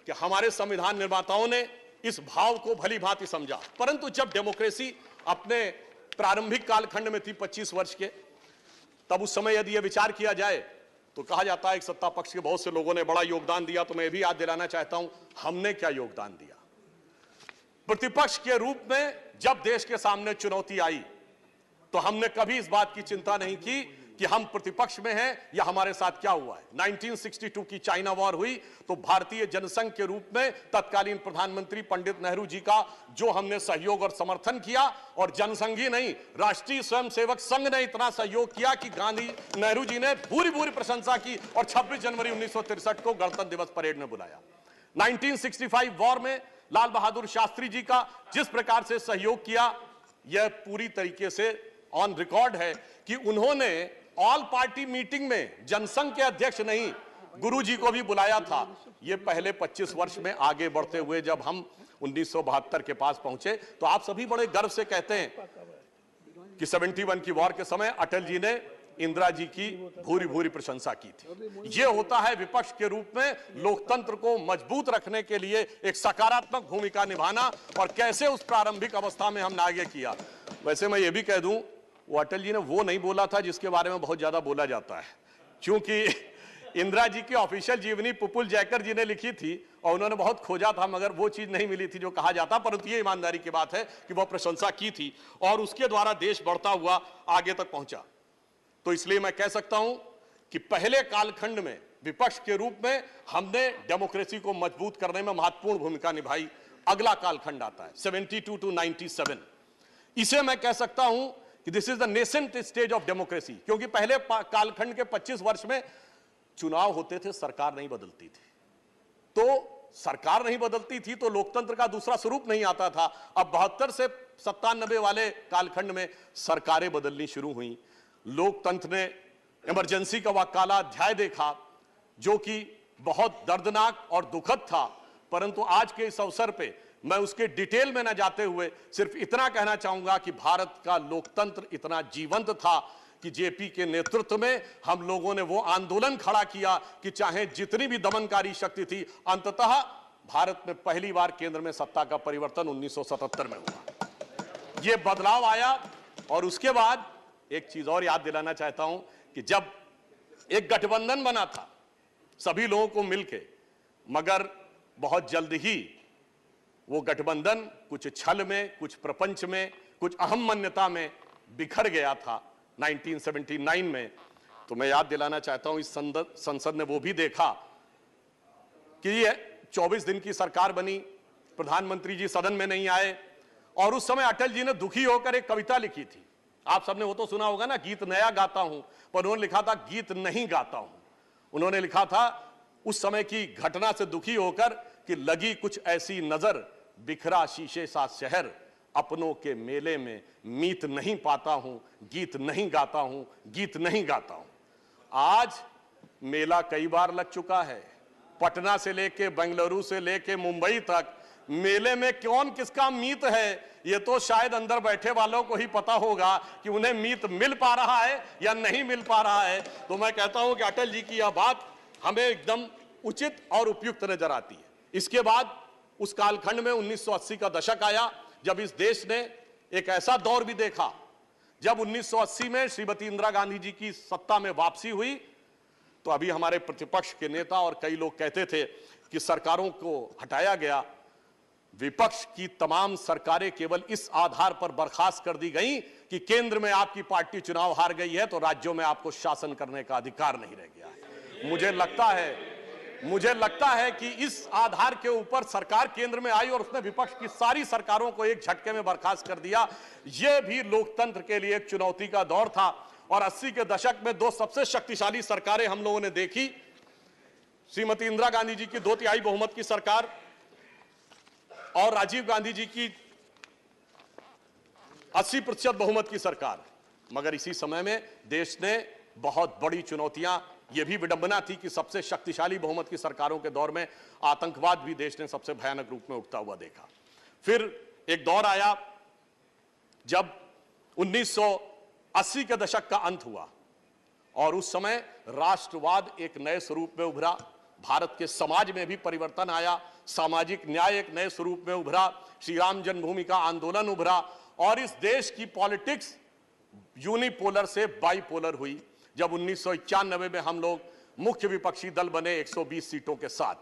कि हमारे संविधान निर्माताओं ने इस भाव को भली भांति समझा, परंतु जब डेमोक्रेसी अपने प्रारंभिक कालखंड में थी 25 वर्ष के, तब उस समय यदि यह विचार किया जाए तो कहा जाता है कि सत्ता पक्ष के बहुत से लोगों ने बड़ा योगदान दिया। तो मैं भी याद दिलाना चाहता हूं हमने क्या योगदान दिया। प्रतिपक्ष के रूप में जब देश के सामने चुनौती आई तो हमने कभी इस बात की चिंता नहीं की कि हम प्रतिपक्ष में हैं या हमारे साथ क्या हुआ है। 1962 की चाइना वॉर हुई तो भारतीय जनसंघ के रूप में तत्कालीन प्रधानमंत्री पंडित नेहरू जी का जो हमने सहयोग और समर्थन किया, और जनसंघ ही नहीं, राष्ट्रीय स्वयंसेवक संघ ने इतना सहयोग किया कि गांधी नेहरू जी ने पूरी पूरी प्रशंसा की और 26 जनवरी 1963 को गणतंत्र दिवस परेड में बुलाया। 1965 वॉर में लाल बहादुर शास्त्री जी का जिस प्रकार से सहयोग किया, यह पूरी तरीके से ऑन रिकॉर्ड है कि उन्होंने ऑल पार्टी मीटिंग में जनसंघ के अध्यक्ष नहीं, गुरुजी को भी बुलाया था। ये पहले 25 वर्ष में आगे बढ़ते हुए जब हम 1972 के पास पहुंचे तो आप सभी बड़े गर्व से कहते हैं कि 71 की वॉर के समय अटल जी ने इंदिरा जी की भूरी भूरी प्रशंसा की थी। यह होता है विपक्ष के रूप में लोकतंत्र को मजबूत रखने के लिए एक सकारात्मक भूमिका निभाना, और कैसे उस प्रारंभिक अवस्था में हमने आगे किया। वैसे मैं ये भी कह दूं, वो अटल जी ने वो नहीं बोला था जिसके बारे में बहुत ज्यादा बोला जाता है, क्योंकि इंदिरा जी की ऑफिशियल जीवनी पुपुल जयकर जी ने लिखी थी और उन्होंने बहुत खोजा था मगर वो चीज नहीं मिली थी जो कहा जाता। परंतु ये ईमानदारी की बात है कि वह प्रशंसा की थी और उसके द्वारा देश बढ़ता हुआ आगे तक पहुंचा। तो इसलिए मैं कह सकता हूं कि पहले कालखंड में विपक्ष के रूप में हमने डेमोक्रेसी को मजबूत करने में महत्वपूर्ण भूमिका निभाई। अगला कालखंड आता है 72 to 97। इसे मैं कह सकता हूं कि this is the nascent stage of democracy, क्योंकि पहले कालखंड के 25 वर्ष में चुनाव होते थे, सरकार नहीं बदलती थी। तो सरकार नहीं बदलती थी तो लोकतंत्र का दूसरा स्वरूप नहीं आता था। अब 72 से 97 वाले कालखंड में सरकारें बदलनी शुरू हुई। लोकतंत्र ने इमरजेंसी का वह काला अध्याय देखा जो कि बहुत दर्दनाक और दुखद था। परंतु आज के इस अवसर पे मैं उसके डिटेल में न जाते हुए सिर्फ इतना कहना चाहूंगा कि भारत का लोकतंत्र इतना जीवंत था कि जेपी के नेतृत्व में हम लोगों ने वो आंदोलन खड़ा किया कि चाहे जितनी भी दमनकारी शक्ति थी, अंततः भारत में पहली बार केंद्र में सत्ता का परिवर्तन 1977 में हुआ। ये बदलाव आया। और उसके बाद एक चीज और याद दिलाना चाहता हूं कि जब एक गठबंधन बना था सभी लोगों को मिलके, मगर बहुत जल्द ही वो गठबंधन कुछ छल में, कुछ प्रपंच में, कुछ अहम मान्यता में बिखर गया था 1979 में। तो मैं याद दिलाना चाहता हूं इस संसद ने वो भी देखा कि ये 24 दिन की सरकार बनी, प्रधानमंत्री जी सदन में नहीं आए, और उस समय अटल जी ने दुखी होकर एक कविता लिखी थी। आप सबने वो तो सुना होगा ना, गीत नया गाता हूं, पर उन्होंने लिखा था गीत नहीं गाता हूं। उन्होंने लिखा था उस समय की घटना से दुखी होकर कि लगी कुछ ऐसी नजर, बिखरा शीशे सा शहर, अपनों के मेले में मीत नहीं पाता हूं, गीत नहीं गाता हूं, गीत नहीं गाता हूं। आज मेला कई बार लग चुका है, पटना से लेके बेंगलुरु से लेके मुंबई तक। मेले में कौन किसका मीत है ये तो शायद अंदर बैठे वालों को ही पता होगा कि उन्हें मीत मिल पा रहा है या नहीं मिल पा रहा है। तो मैं कहता हूं कि अटल जी की यह बात हमें एकदम उचित और उपयुक्त नजर आती है। इसके बाद उस कालखंड में 1980 का दशक आया जब इस देश ने एक ऐसा दौर भी देखा जब 1980 में श्रीमती इंदिरा गांधी जी की सत्ता में वापसी हुई। तो अभी हमारे प्रतिपक्ष के नेता और कई लोग कहते थे कि सरकारों को हटाया गया, विपक्ष की तमाम सरकारें केवल इस आधार पर बर्खास्त कर दी गई कि केंद्र में आपकी पार्टी चुनाव हार गई है तो राज्यों में आपको शासन करने का अधिकार नहीं रह गया है। मुझे लगता है कि इस आधार के ऊपर सरकार केंद्र में आई और उसने विपक्ष की सारी सरकारों को एक झटके में बर्खास्त कर दिया। यह भी लोकतंत्र के लिए एक चुनौती का दौर था। और 80 के दशक में दो सबसे शक्तिशाली सरकारें हम लोगों ने देखी, श्रीमती इंदिरा गांधी जी की 2/3 बहुमत की सरकार और राजीव गांधी जी की 80% बहुमत की सरकार। मगर इसी समय में देश ने बहुत बड़ी चुनौतियां, यह भी विडंबना थी कि सबसे शक्तिशाली बहुमत की सरकारों के दौर में आतंकवाद भी देश ने सबसे भयानक रूप में उठता हुआ देखा। फिर एक दौर आया जब 1980 के दशक का अंत हुआ और उस समय राष्ट्रवाद एक नए स्वरूप में उभरा। भारत के समाज में भी परिवर्तन आया, सामाजिक न्याय एक नए स्वरूप में उभरा, श्री राम जन्मभूमि का आंदोलन उभरा और इस देश की पॉलिटिक्स यूनिपोलर से बाइपोलर हुई। जब 1991 में हम लोग मुख्य विपक्षी दल बने 120 सीटों के साथ,